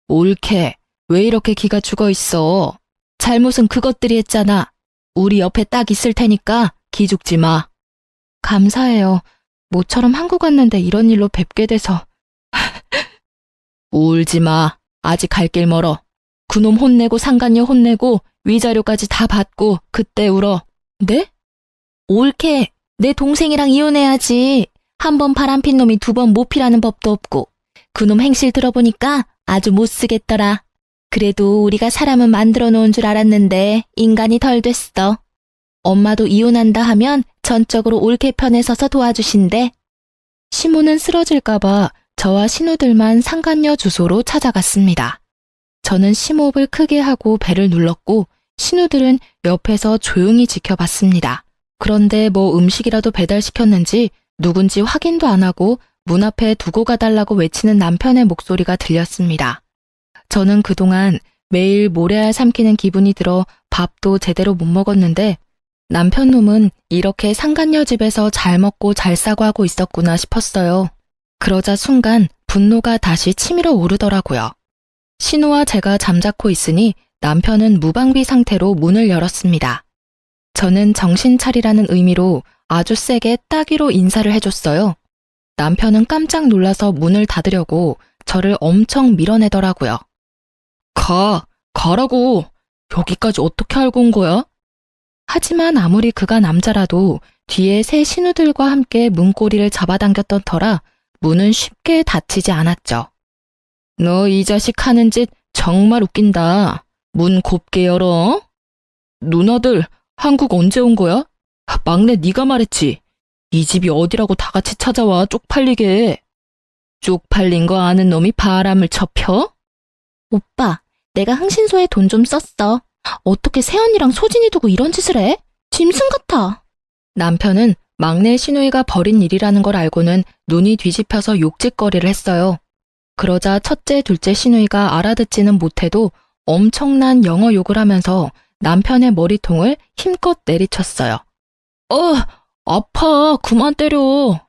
옳게. 왜 이렇게 기가 죽어 있어? 잘못은 그것들이 했잖아. 우리 옆에 딱 있을 테니까 기죽지 마. 감사해요. 모처럼 한국 왔는데 이런 일로 뵙게 돼서. 울지 마. 아직 갈 길 멀어. 그놈 혼내고 상간녀 혼내고 위자료까지 다 받고 그때 울어. 네? 옳게. 내 동생이랑 이혼해야지. 한 번 바람핀 놈이 2번 못 피라는 법도 없고. 그놈 행실 들어보니까 아주 못 쓰겠더라. 그래도 우리가 사람은 만들어 놓은 줄 알았는데 인간이 덜 됐어. 엄마도 이혼한다 하면 전적으로 옳게 편에 서서 도와주신대. 시모는 쓰러질까봐 저와 신우들만 상간녀 주소로 찾아갔습니다. 저는 심호흡을 크게 하고 배를 눌렀고 신우들은 옆에서 조용히 지켜봤습니다. 그런데 뭐 음식이라도 배달시켰는지 누군지 확인도 안 하고 문 앞에 두고 가달라고 외치는 남편의 목소리가 들렸습니다. 저는 그동안 매일 모래알 삼키는 기분이 들어 밥도 제대로 못 먹었는데 남편 놈은 이렇게 상간녀 집에서 잘 먹고 잘 싸고 하고 있었구나 싶었어요. 그러자 순간 분노가 다시 치밀어 오르더라고요. 신우와 제가 잠자코 있으니 남편은 무방비 상태로 문을 열었습니다. 저는 정신 차리라는 의미로 아주 세게 따귀로 인사를 해줬어요. 남편은 깜짝 놀라서 문을 닫으려고 저를 엄청 밀어내더라고요. 가라고. 여기까지 어떻게 알고 온 거야? 하지만 아무리 그가 남자라도 뒤에 새 신우들과 함께 문고리를 잡아당겼던 터라 문은 쉽게 닫히지 않았죠. 너 이 자식 하는 짓 정말 웃긴다. 문 곱게 열어. 누나들, 한국 언제 온 거야? 막내 네가 말했지. 이 집이 어디라고 다 같이 찾아와 쪽팔리게. 쪽팔린 거 아는 놈이 바람을 쳐펴? 오빠, 내가 흥신소에 돈 좀 썼어. 어떻게 새언니랑 소진이 두고 이런 짓을 해? 짐승 같아. 남편은 막내 신우이가 벌인 일이라는 걸 알고는 눈이 뒤집혀서 욕짓거리를 했어요. 그러자 첫째, 둘째 신우이가 알아듣지는 못해도 엄청난 영어 욕을 하면서 남편의 머리통을 힘껏 내리쳤어요. 아파. 그만 때려.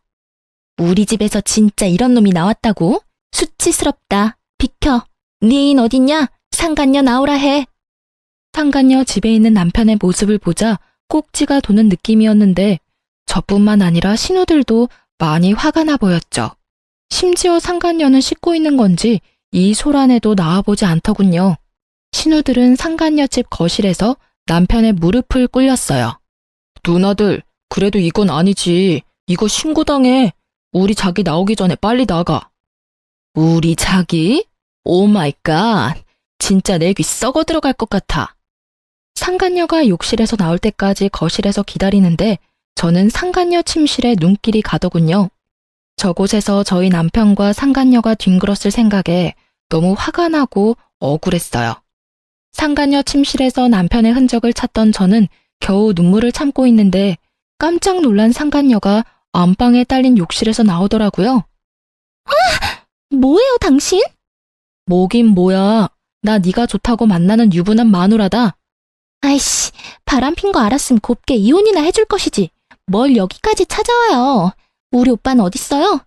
우리 집에서 진짜 이런 놈이 나왔다고? 수치스럽다. 비켜. 네 애인 어딨냐? 상간녀 나오라 해. 상간녀 집에 있는 남편의 모습을 보자 꼭지가 도는 느낌이었는데 저뿐만 아니라 신우들도 많이 화가 나 보였죠. 심지어 상간녀는 씻고 있는 건지 이 소란에도 나와보지 않더군요. 신우들은 상간녀 집 거실에서 남편의 무릎을 꿇렸어요. 누나들, 그래도 이건 아니지. 이거 신고당해. 우리 자기 나오기 전에 빨리 나가. 우리 자기? 오 마이 갓. 진짜 내 귀 썩어 들어갈 것 같아. 상간녀가 욕실에서 나올 때까지 거실에서 기다리는데 저는 상간녀 침실에 눈길이 가더군요. 저곳에서 저희 남편과 상간녀가 뒹굴었을 생각에 너무 화가 나고 억울했어요. 상간녀 침실에서 남편의 흔적을 찾던 저는 겨우 눈물을 참고 있는데 깜짝 놀란 상간녀가 안방에 딸린 욕실에서 나오더라고요. 뭐예요, 당신? 뭐긴 뭐야. 나 네가 좋다고 만나는 유부남 마누라다. 아이씨, 바람핀 거 알았으면 곱게 이혼이나 해줄 것이지. 뭘 여기까지 찾아와요. 우리 오빠는 어딨어요?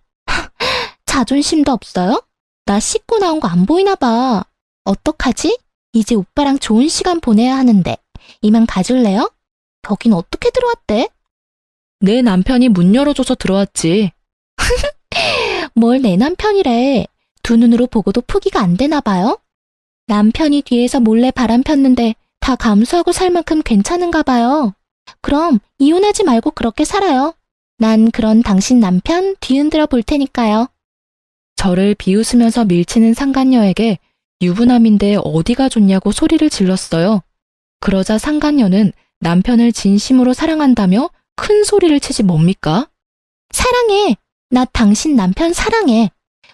자존심도 없어요? 나 씻고 나온 거 안 보이나 봐. 어떡하지? 이제 오빠랑 좋은 시간 보내야 하는데. 이만 가줄래요? 여긴 어떻게 들어왔대? 내 남편이 문 열어줘서 들어왔지. 뭘 내 남편이래. 두 눈으로 보고도 포기가 안 되나 봐요? 남편이 뒤에서 몰래 바람 폈는데 다 감수하고 살 만큼 괜찮은가 봐요. 그럼 이혼하지 말고 그렇게 살아요. 난 그런 당신 남편 뒤흔들어 볼 테니까요. 저를 비웃으면서 밀치는 상간녀에게 유부남인데 어디가 좋냐고 소리를 질렀어요. 그러자 상간녀는 남편을 진심으로 사랑한다며 큰 소리를 치지 뭡니까? 사랑해. 나 당신 남편 사랑해.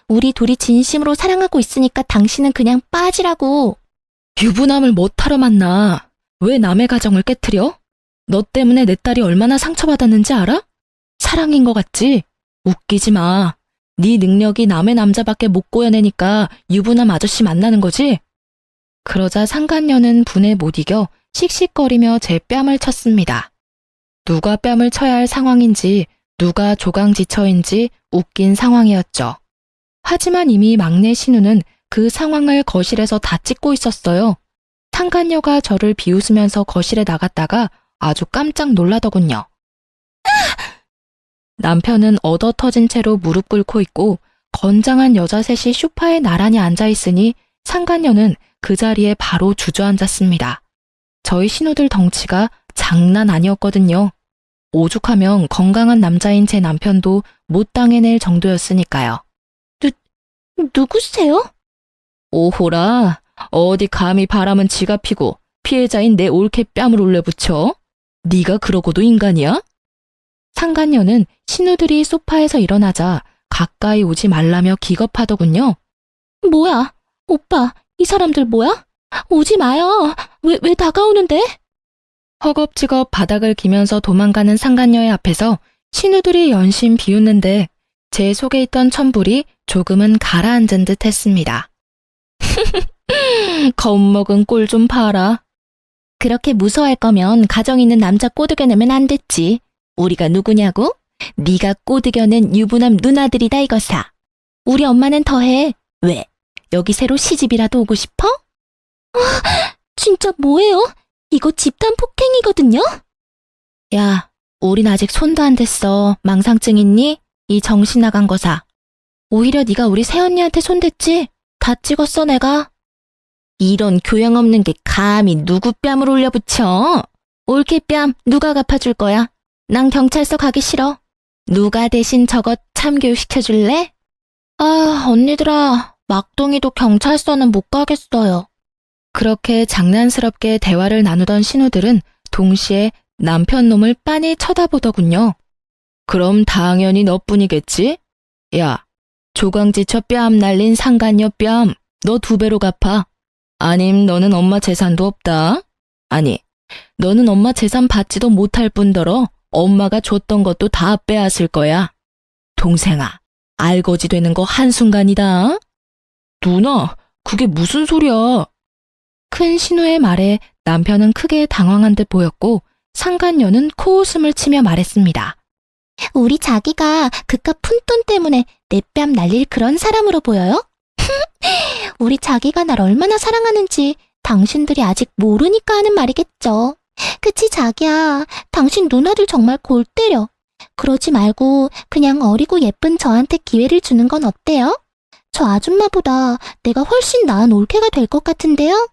우리 둘이 진심으로 사랑하고 있으니까 당신은 그냥 빠지라고. 유부남을 못하러 만나. 왜 남의 가정을 깨트려? 너 때문에 내 딸이 얼마나 상처받았는지 알아? 사랑인 것 같지? 웃기지 마. 네 능력이 남의 남자밖에 못 구해내니까 유부남 아저씨 만나는 거지? 그러자 상간녀는 분에 못 이겨 씩씩거리며 제 뺨을 쳤습니다. 누가 뺨을 쳐야 할 상황인지 누가 조강지처인지 웃긴 상황이었죠. 하지만 이미 막내 신우는 그 상황을 거실에서 다 찍고 있었어요. 상간녀가 저를 비웃으면서 거실에 나갔다가 아주 깜짝 놀라더군요. 남편은 얻어 터진 채로 무릎 꿇고 있고 건장한 여자 셋이 소파에 나란히 앉아 있으니 상간녀는 그 자리에 바로 주저앉았습니다. 저희 신우들 덩치가 장난 아니었거든요. 오죽하면 건강한 남자인 제 남편도 못 당해낼 정도였으니까요. 누구세요? 오호라, 어디 감히 바람은 지가 피고 피해자인 내 올케 뺨을 올려붙여? 네가 그러고도 인간이야? 상간녀는 신우들이 소파에서 일어나자 가까이 오지 말라며 기겁하더군요. 뭐야? 오빠, 이 사람들 뭐야? 오지 마요. 왜 다가오는데? 허겁지겁 바닥을 기면서 도망가는 상간녀의 앞에서 신우들이 연신 비웃는데 제 속에 있던 천불이 조금은 가라앉은 듯 했습니다. 겁먹은 꼴 좀 봐라. 그렇게 무서워할 거면 가정 있는 남자 꼬드겨내면 안 됐지. 우리가 누구냐고? 네가 꼬드겨낸 유부남 누나들이다 이거사. 우리 엄마는 더해. 왜? 여기 새로 시집이라도 오고 싶어? 진짜 뭐예요? 이거 집단 폭행이거든요? 야, 우린 아직 손도 안 댔어. 망상증 있니? 이 정신 나간 거사. 오히려 네가 우리 새언니한테 손댔지? 다 찍었어 내가. 이런 교양 없는 게 감히 누구 뺨을 올려붙여? 올케 뺨 누가 갚아줄 거야? 난 경찰서 가기 싫어. 누가 대신 저것 참교육 시켜줄래? 아, 언니들아, 막둥이도 경찰서는 못 가겠어요. 그렇게 장난스럽게 대화를 나누던 신우들은 동시에 남편 놈을 빤히 쳐다보더군요. 그럼 당연히 너뿐이겠지? 야, 조강지처 뺨 날린 상간녀 뺨, 너 2배로 갚아. 아님 너는 엄마 재산도 없다. 아니, 너는 엄마 재산 받지도 못할 뿐더러 엄마가 줬던 것도 다 빼앗을 거야. 동생아, 알거지 되는 거 한순간이다. 누나, 그게 무슨 소리야? 큰 신우의 말에 남편은 크게 당황한 듯 보였고 상간녀는 코웃음을 치며 말했습니다. 우리 자기가 그깟 푼돈 때문에 내 뺨 날릴 그런 사람으로 보여요? 우리 자기가 날 얼마나 사랑하는지 당신들이 아직 모르니까 하는 말이겠죠. 그치 자기야, 당신 누나들 정말 골 때려. 그러지 말고 그냥 어리고 예쁜 저한테 기회를 주는 건 어때요? 저 아줌마보다 내가 훨씬 나은 올케가 될 것 같은데요?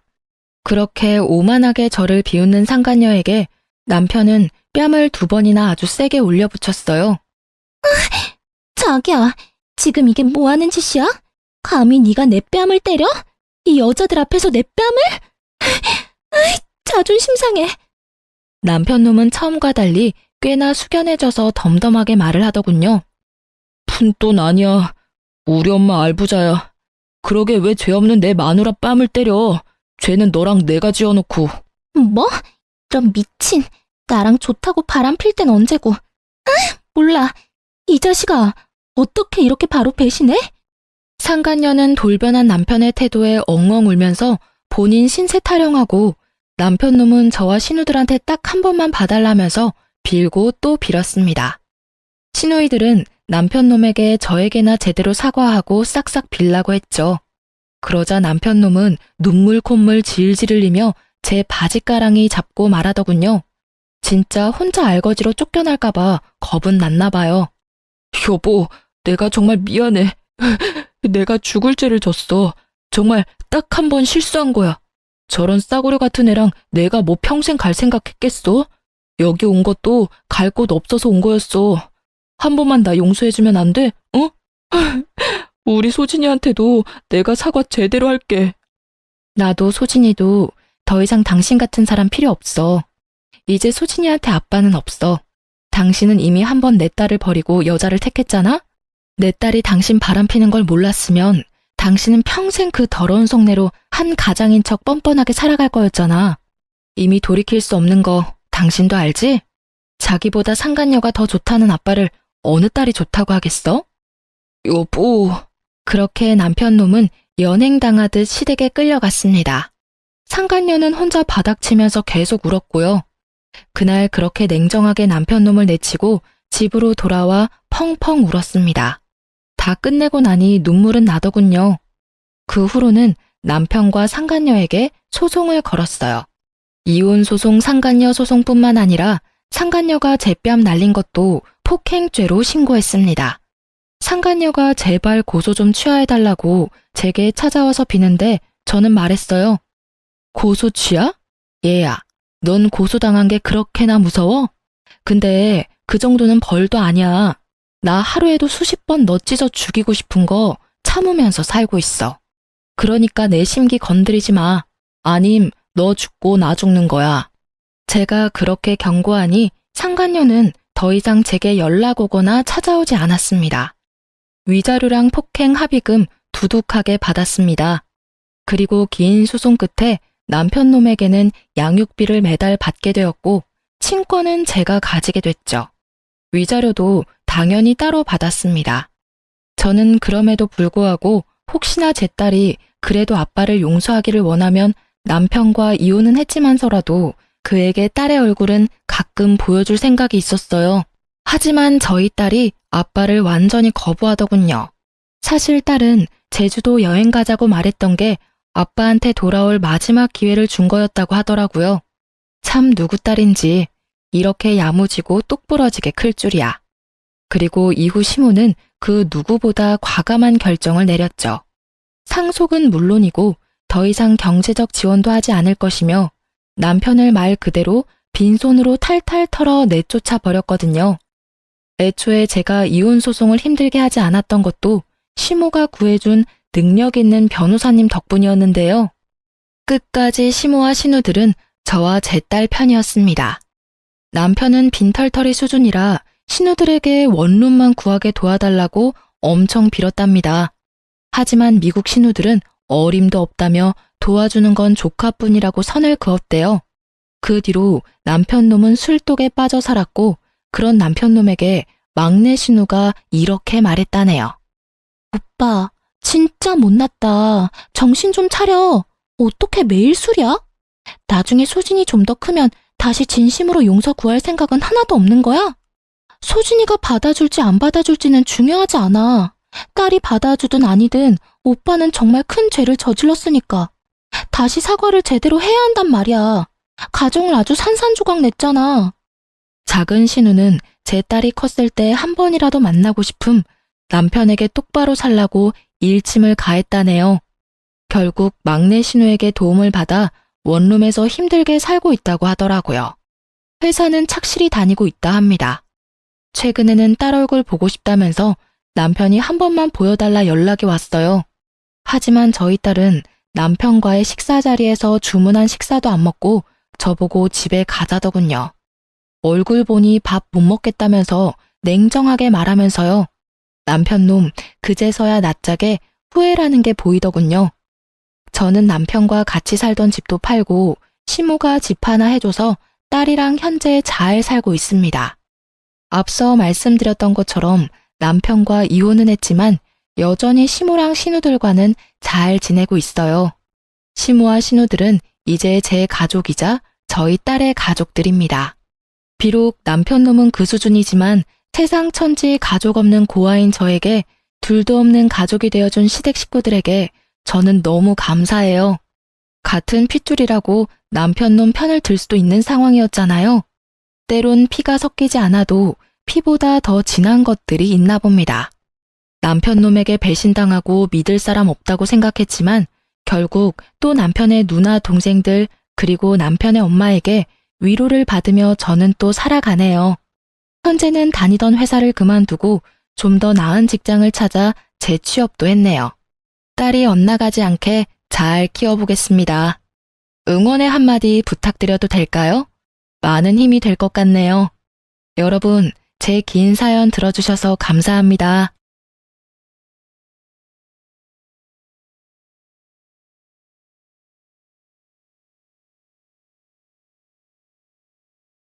그렇게 오만하게 저를 비웃는 상간녀에게 남편은 뺨을 2번이나 아주 세게 올려붙였어요. 자기야, 지금 이게 뭐 하는 짓이야? 감히 네가 내 뺨을 때려? 이 여자들 앞에서 내 뺨을? 자존심 상해. 남편 놈은 처음과 달리 꽤나 숙연해져서 덤덤하게 말을 하더군요. 푼돈 아니야. 우리 엄마 알부자야. 그러게 왜 죄 없는 내 마누라 뺨을 때려. 죄는 너랑 내가 지어놓고. 뭐? 이런 미친. 나랑 좋다고 바람 필 땐 언제고. 몰라. 이 자식아, 어떻게 이렇게 바로 배신해? 상간녀는 돌변한 남편의 태도에 엉엉 울면서 본인 신세 타령하고 남편 놈은 저와 신우들한테 딱 한 번만 봐달라면서 빌고 또 빌었습니다. 신우이들은 남편 놈에게 저에게나 제대로 사과하고 싹싹 빌라고 했죠. 그러자 남편 놈은 눈물 콧물 질질 흘리며 제 바지가랑이 잡고 말하더군요. 진짜 혼자 알거지로 쫓겨날까봐 겁은 났나 봐요. 여보, 내가 정말 미안해. 내가 죽을 죄를 졌어. 정말 딱 한 번 실수한 거야. 저런 싸구려 같은 애랑 내가 뭐 평생 갈 생각했겠어? 여기 온 것도 갈 곳 없어서 온 거였어. 한 번만 나 용서해주면 안 돼? 어? 우리 소진이한테도 내가 사과 제대로 할게. 나도 소진이도 더 이상 당신 같은 사람 필요 없어. 이제 소진이한테 아빠는 없어. 당신은 이미 한 번 내 딸을 버리고 여자를 택했잖아? 내 딸이 당신 바람피는 걸 몰랐으면 당신은 평생 그 더러운 속내로 한 가장인 척 뻔뻔하게 살아갈 거였잖아. 이미 돌이킬 수 없는 거 당신도 알지? 자기보다 상간녀가 더 좋다는 아빠를 어느 딸이 좋다고 하겠어? 여보. 그렇게 남편 놈은 연행당하듯 시댁에 끌려갔습니다. 상간녀는 혼자 바닥치면서 계속 울었고요. 그날 그렇게 냉정하게 남편 놈을 내치고 집으로 돌아와 펑펑 울었습니다. 다 끝내고 나니 눈물은 나더군요. 그 후로는 남편과 상간녀에게 소송을 걸었어요. 이혼 소송, 상간녀 소송뿐만 아니라 상간녀가 제 뺨 날린 것도 폭행죄로 신고했습니다. 상간녀가 제발 고소 좀 취하해달라고 제게 찾아와서 비는데 저는 말했어요. 고소 취하? 얘야, 넌 고소당한 게 그렇게나 무서워? 근데 그 정도는 벌도 아니야. 나 하루에도 수십 번 너 찢어 죽이고 싶은 거 참으면서 살고 있어. 그러니까 내 심기 건드리지 마. 아님 너 죽고 나 죽는 거야. 제가 그렇게 경고하니 상간녀는 더 이상 제게 연락 오거나 찾아오지 않았습니다. 위자료랑 폭행 합의금 두둑하게 받았습니다. 그리고 긴 소송 끝에 남편 놈에게는 양육비를 매달 받게 되었고 친권은 제가 가지게 됐죠. 위자료도 당연히 따로 받았습니다. 저는 그럼에도 불구하고 혹시나 제 딸이 그래도 아빠를 용서하기를 원하면 남편과 이혼은 했지만서라도 그에게 딸의 얼굴은 가끔 보여줄 생각이 있었어요. 하지만 저희 딸이 아빠를 완전히 거부하더군요. 사실 딸은 제주도 여행 가자고 말했던 게 아빠한테 돌아올 마지막 기회를 준 거였다고 하더라고요. 참 누구 딸인지 이렇게 야무지고 똑부러지게 클 줄이야. 그리고 이후 시모는 그 누구보다 과감한 결정을 내렸죠. 상속은 물론이고 더 이상 경제적 지원도 하지 않을 것이며 남편을 말 그대로 빈손으로 탈탈 털어 내쫓아 버렸거든요. 애초에 제가 이혼 소송을 힘들게 하지 않았던 것도 시모가 구해준 능력 있는 변호사님 덕분이었는데요. 끝까지 시모와 신우들은 저와 제 딸 편이었습니다. 남편은 빈털터리 수준이라 신우들에게 원룸만 구하게 도와달라고 엄청 빌었답니다. 하지만 미국 신우들은 어림도 없다며 도와주는 건 조카뿐이라고 선을 그었대요. 그 뒤로 남편놈은 술독에 빠져 살았고 그런 남편놈에게 막내 신우가 이렇게 말했다네요. 오빠, 진짜 못났다. 정신 좀 차려. 어떻게 매일 술이야? 나중에 소진이 좀 더 크면 다시 진심으로 용서 구할 생각은 하나도 없는 거야? 소진이가 받아줄지 안 받아줄지는 중요하지 않아. 딸이 받아주든 아니든 오빠는 정말 큰 죄를 저질렀으니까. 다시 사과를 제대로 해야 한단 말이야. 가정을 아주 산산조각 냈잖아. 작은 신우는 제 딸이 컸을 때 한 번이라도 만나고 싶음 남편에게 똑바로 살라고 일침을 가했다네요. 결국 막내 신우에게 도움을 받아 원룸에서 힘들게 살고 있다고 하더라고요. 회사는 착실히 다니고 있다 합니다. 최근에는 딸 얼굴 보고 싶다면서 남편이 한 번만 보여달라 연락이 왔어요. 하지만 저희 딸은 남편과의 식사 자리에서 주문한 식사도 안 먹고 저보고 집에 가자더군요. 얼굴 보니 밥 못 먹겠다면서 냉정하게 말하면서요. 남편놈 그제서야 낯짝에 후회라는 게 보이더군요. 저는 남편과 같이 살던 집도 팔고 시모가 집 하나 해줘서 딸이랑 현재 잘 살고 있습니다. 앞서 말씀드렸던 것처럼 남편과 이혼은 했지만 여전히 시모랑 신우들과는 잘 지내고 있어요. 시모와 신우들은 이제 제 가족이자 저희 딸의 가족들입니다. 비록 남편 놈은 그 수준이지만 세상 천지 가족 없는 고아인 저에게 둘도 없는 가족이 되어준 시댁 식구들에게 저는 너무 감사해요. 같은 핏줄이라고 남편 놈 편을 들 수도 있는 상황이었잖아요. 때론 피가 섞이지 않아도 피보다 더 진한 것들이 있나 봅니다. 남편 놈에게 배신당하고 믿을 사람 없다고 생각했지만 결국 또 남편의 누나 동생들 그리고 남편의 엄마에게 위로를 받으며 저는 또 살아가네요. 현재는 다니던 회사를 그만두고 좀 더 나은 직장을 찾아 재취업도 했네요. 딸이 엇나가지 않게 잘 키워보겠습니다. 응원의 한마디 부탁드려도 될까요? 많은 힘이 될 것 같네요. 여러분, 제 긴 사연 들어주셔서 감사합니다.